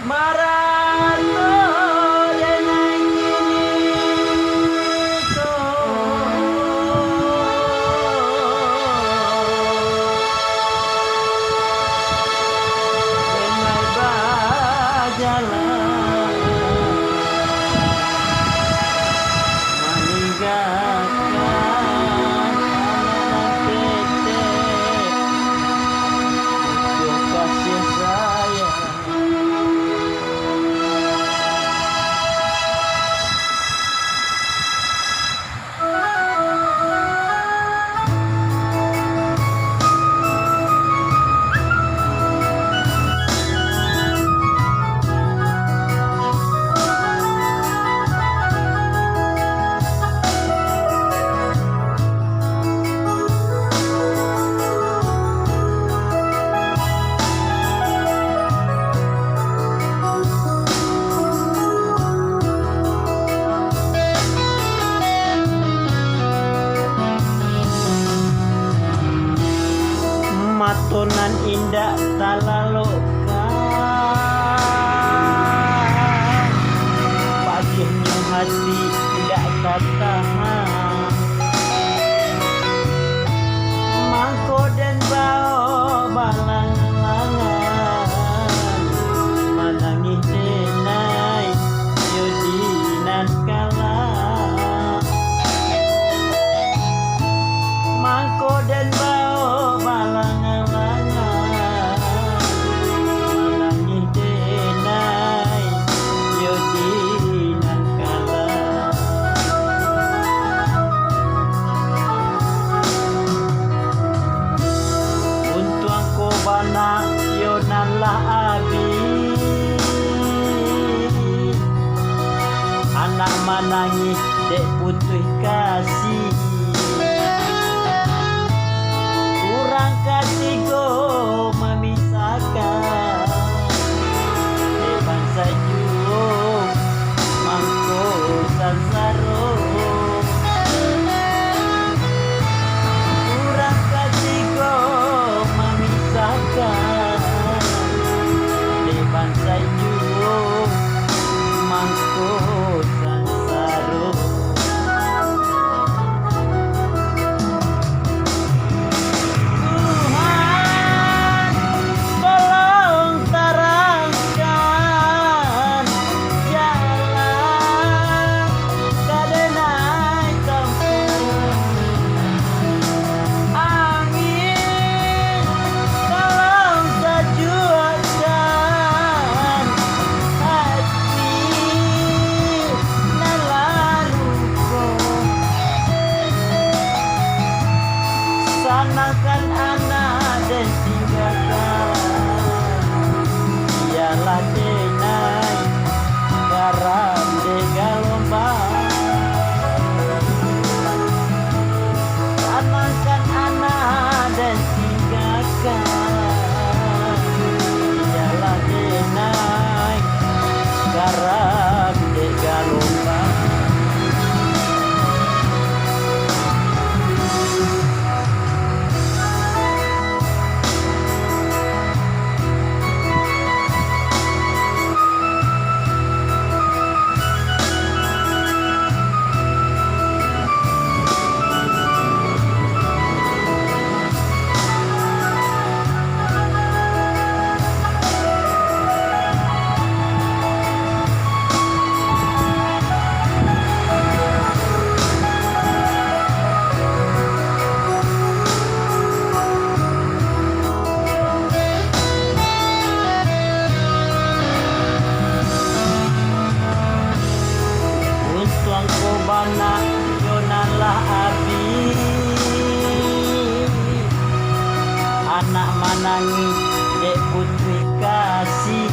Marato denai kiniko denai bajalan meninggalkan anak tete untuk kasih sayang. Matonan indah talalokan pagihnya hati tidak katahan mangko dan bau balang-balangan manangin denai yodinan kalah mangko dan bau balang nasionan lah abi anak manangi dek putih kasih kurang kasih go memisahkan depan sajuk mangko sansaro kurang kasih go memisahkan depan sajuk mangko sansaro. Sanakan anak dan tinggalkan ialah denai garam de galombang sanakan anak dan tinggalkan ialah denai garam de galombang. Bana yonalah abi anak manangi dek putri kasih